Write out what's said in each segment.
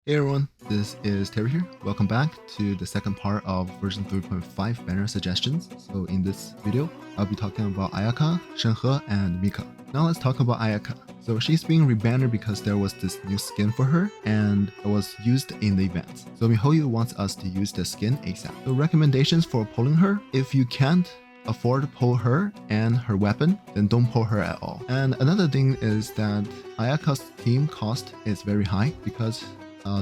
Hey everyone, this is Terry here. Welcome back to the second part of version 3.5 banner suggestions. So in this video, I'll be talking about Ayaka, Shenhe, and Mika. Now let's talk about Ayaka. So she's being rebannered because there was this new skin for her and it was used in the events. So miHoYo wants us to use the skin ASAP. So recommendations for pulling her: if you can't afford to pull her and her weapon, then don't pull her at all. And another thing is that Ayaka's team cost is very high because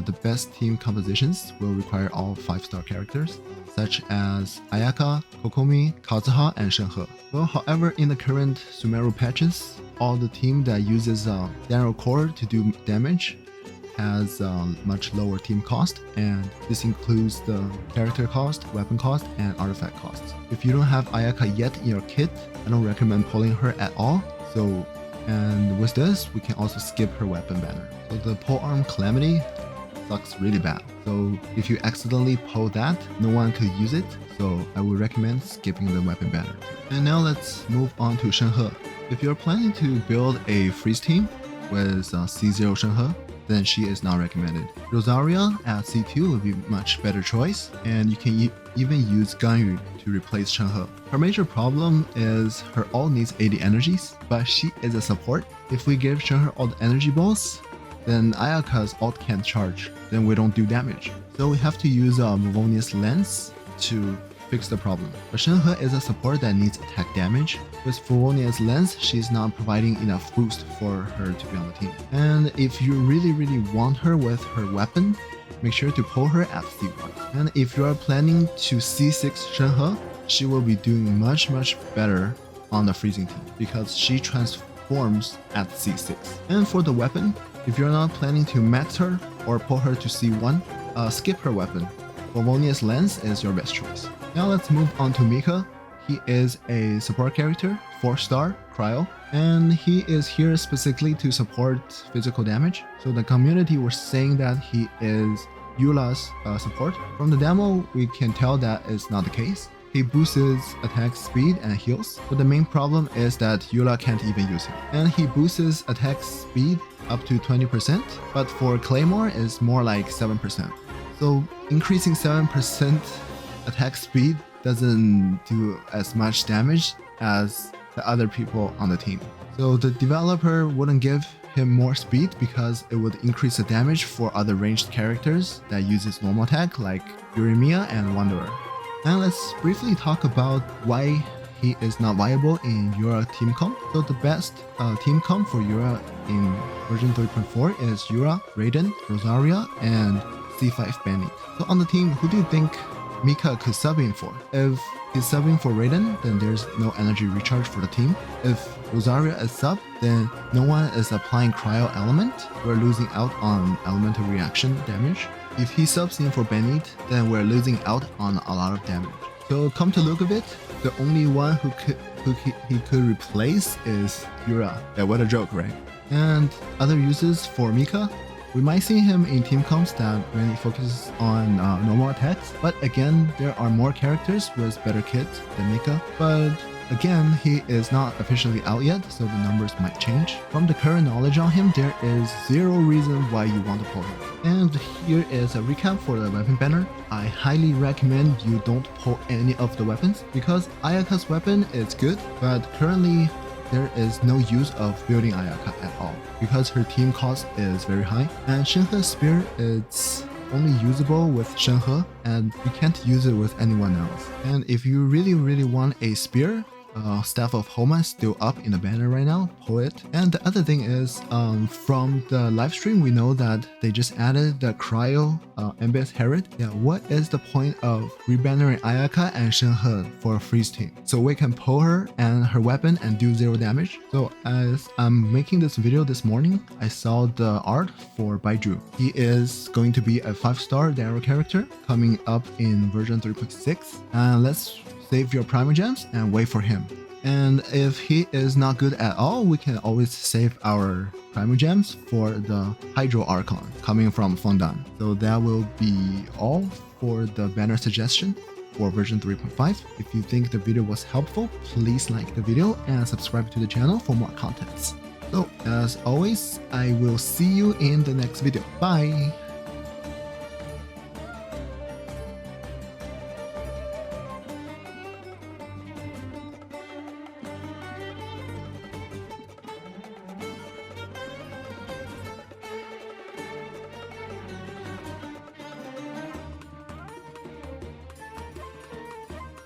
the best team compositions will require all 5-star characters, such as Ayaka, Kokomi, Kazuha, and Shenhe. Well, however, in the current Sumeru patches, all the team that uses General Core to do damage has much lower team cost, and this includes the character cost, weapon cost, and artifact costs. If you don't have Ayaka yet in your kit, I don't recommend pulling her at all. And with this, we can also skip her weapon banner. So the polearm Calamity sucks really bad. So if you accidentally pull that, no one could use it. So I would recommend skipping the weapon banner. And now let's move on to Shenhe. If you're planning to build a freeze team with C0 Shenhe, then she is not recommended. Rosaria at C2 would be a much better choice, and you can even use Ganyu to replace Shenhe. Her major problem is her ult needs 80 energies, but she is a support. If we give Shenhe all the energy balls, then Ayaka's ult can't charge, then we don't do damage. So we have to use Mavonius Lens to fix the problem. But Shenhe is a support that needs attack damage. With Favonia's Lens, she's not providing enough boost for her to be on the team. And if you really want her with her weapon, make sure to pull her at C1. And if you are planning to C6 Shenhe, she will be doing much better on the freezing team because she transforms at C6. And for the weapon, if you're not planning to max her or pull her to C1, skip her weapon. Favonia's Lens is your best choice. Now let's move on to Mika. He is a support character, 4-star, cryo, and he is here specifically to support physical damage. So the community was saying that he is Eula's support. From the demo, we can tell that is not the case. He boosts attack speed and heals, but the main problem is that Eula can't even use him. And he boosts attack speed up to 20%, but for Claymore is more like 7%. So increasing 7% attack speed doesn't do as much damage as the other people on the team. So the developer wouldn't give him more speed because it would increase the damage for other ranged characters that uses normal attack like Uremia and Wanderer. Now let's briefly talk about why he is not viable in Yura team comp. So the best team comp for Yura in version 3.4 is Yura, Raiden, Rosaria, and C5 Bandit. So on the team, who do you think Mika could sub in for? If he's subbing for Raiden, then there's no energy recharge for the team. If Rosaria is sub, then no one is applying cryo element. We're losing out on elemental reaction damage. If he subs in for Bandit, then we're losing out on a lot of damage. So come to look of it, the only one who he could replace is Yura. Yeah, what a joke, right? And other uses for Mika, we might see him in team comps that really focuses on normal attacks, but again, there are more characters with better kit than Mika. But again, he is not officially out yet, so the numbers might change. From the current knowledge on him, there is zero reason why you want to pull him. And here is a recap for the weapon banner. I highly recommend you don't pull any of the weapons because Ayaka's weapon is good, but currently there is no use of building Ayaka at all because her team cost is very high, and Shenhe's spear is only usable with Shenhe and you can't use it with anyone else. And if you really want a spear, Staff of Homa is still up in the banner right now, pull it. And the other thing is, from the live stream, we know that they just added the cryo Ambient Herod. Yeah, what is the point of rebannering Ayaka and Shenhe for a freeze team? So we can pull her and her weapon and do 0 damage. So as I'm making this video this morning, I saw the art for Baiju. He is going to be a 5-star Daryl character coming up in version 3.6. And let's save your primal gems and wait for him. And if he is not good at all, we can always save our primal gems for the Hydro Archon coming from Fondant. So that will be all for the banner suggestion for version 3.5. If you think the video was helpful, please like the video and subscribe to the channel for more contents. So as always, I will see you in the next video. Bye!